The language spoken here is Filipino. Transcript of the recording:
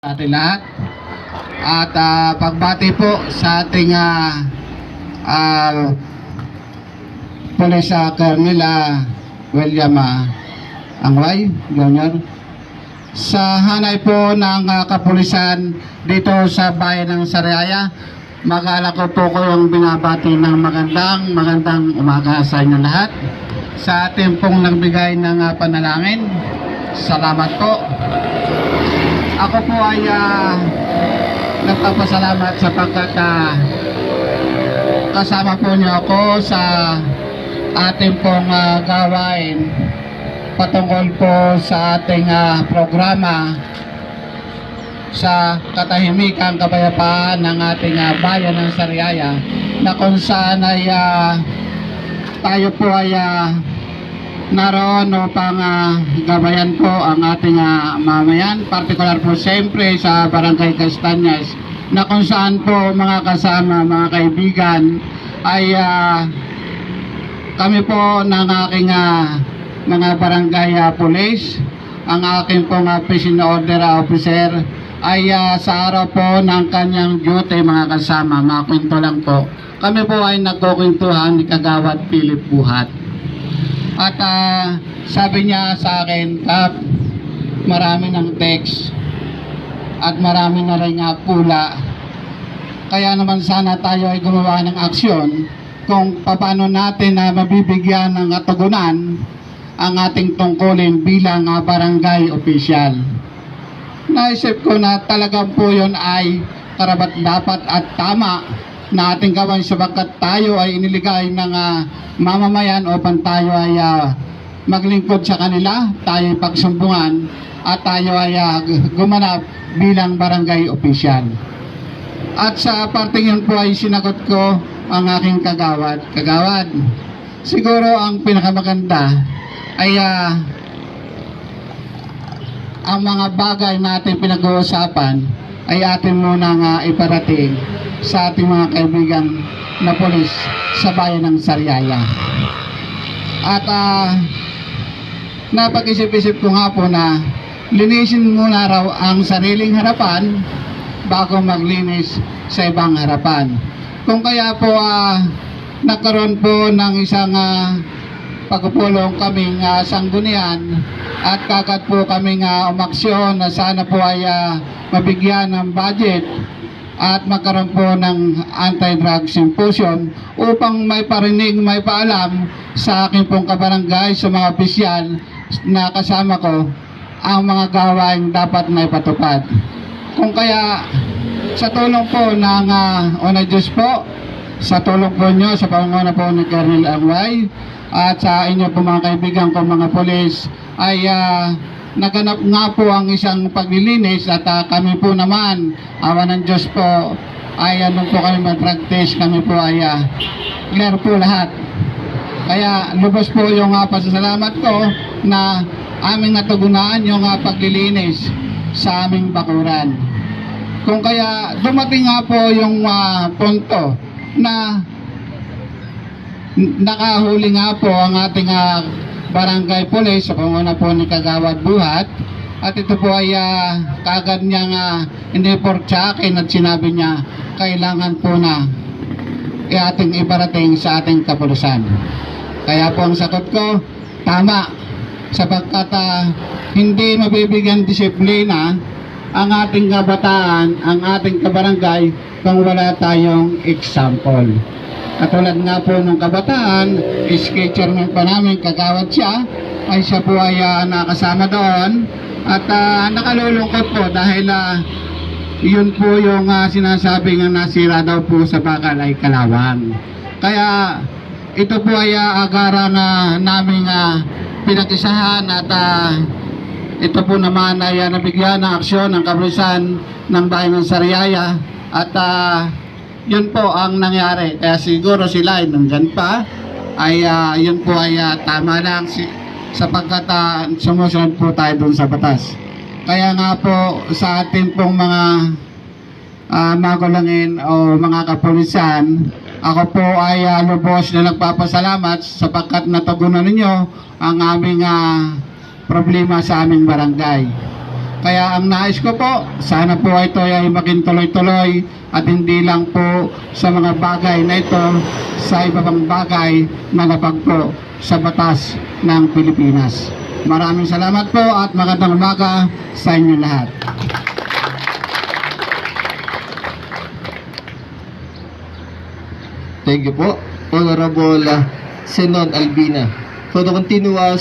Sa ating lahat at pagbati po sa ating Police Colonel William Angway Jr. Sa hanay po ng kapulisan dito sa bayan ng Sariaya. Mag-alala ko po yung binabati ng magandang umaga sa inyo lahat. Sa ating pong nagbigay ng panalangin, salamat po. Ako po ay nagpapasalamat sapagkat kasama po niyo ako sa ating pong gawain patungkol po sa ating programa sa katahimikan, kapayapaan ng ating bayan ng Sariaya, na kung saan ay tayo po ay naroon upang gabayan po ang ating mamayan, partikular po siyempre sa Barangay Castañas, na kung saan po mga kasama, mga kaibigan, ay kami po ng aking mga barangay police, ang aking pong peace and order officer ay sa araw po ng kanyang duty, mga kasama, mga kwento lang po, kami po ay nagkukwentuhan ni Kagawad Philip Buhat. At sabi niya sa akin, Kap, marami ng text at marami na rin pula. Kaya naman sana tayo ay gumawa ng aksyon kung paano natin mabibigyan ng katugunan ang ating tungkulin bilang barangay official. Naisip ko na talagang po yun ay karapat-dapat at tama na ating gawin sapagkat tayo ay iniligay ng mamamayan upang tayo ay maglingkod sa kanila, tayo ay pagsumbungan at tayo ay gumanap bilang barangay official. At sa parteng yun po ay sinagot ko ang aking kagawad. Kagawad, siguro ang pinakamaganda ay ang mga bagay natin pinag-uusapan ay atin munang iparating sa ating mga kaibigan na polis sa bayan ng Sariaya. At napag-isip-isip ko nga po na linisin muna raw ang sariling harapan bago maglinis sa ibang harapan. Kung kaya po nagkaroon po ng isang pagpupulong kaming sanggunian at kagad po kaming umaksyon na sana po ay mabigyan ng budget at magkaroon po ng anti-drug symposium upang may parinig, may paalam sa aking pong kabarangay, sa mga opisyal na kasama ko, ang mga gawain dapat may patupad. Kung kaya sa tulong po ng Una Diyos po, sa tulong po nyo, sa pangunguna po ni Colonel Angway at sa inyo po mga kaibigan ko mga polis, ay naganap nga po ang isang paglilinis at kami po naman, awa ng Diyos po, ay nung po kami mag-practice, kami po ay clear po lahat. Kaya lubos po yung pasasalamat ko na aming natugunan yung paglilinis sa aming bakuran. Kung kaya dumating nga po yung punto na nakahuli nga po ang ating barangay police sa panguna po ni Kagawad Buhat, at ito po ay kagad niyang in-report sa akin at sinabi niya kailangan po na ating ibarating sa ating kapulisan. Kaya po ang sagot ko, tama, sapagkat hindi mabibigyan disiplina ang ating kabataan, ang ating kabarangay kung wala tayong example. Katulad nga po ng kabataan, is-chairman pa namin, Kagawad siya, ay siya po ay nakasama doon. At nakalulungkot po dahil yun po yung sinasabi nga nasira daw po sa bakal ay kalawang. Kaya ito po ay agaran naming pinag-isahan at ito po naman ay nabigyan ng aksyon ng kapulisan ng bayan ng Sariaya at yun po ang nangyari. Kaya siguro sila ay nandyan pa, ay yun po ay tama lang sapagkat sumusunod po tayo dun sa batas. Kaya nga po sa ating pong mga magulangin o mga kapulisan, ako po ay lubos na nagpapasalamat sapagkat natugunan ninyo ang aming problema sa aming barangay. Kaya ang nais ko po, sana po ito ay maging tuloy-tuloy at hindi lang po sa mga bagay na ito, sa iba pang bagay na napagpo sa batas ng Pilipinas. Maraming salamat po at magandang umaga sa inyo lahat. Thank you po, Honorable Senon Albina. For the continuous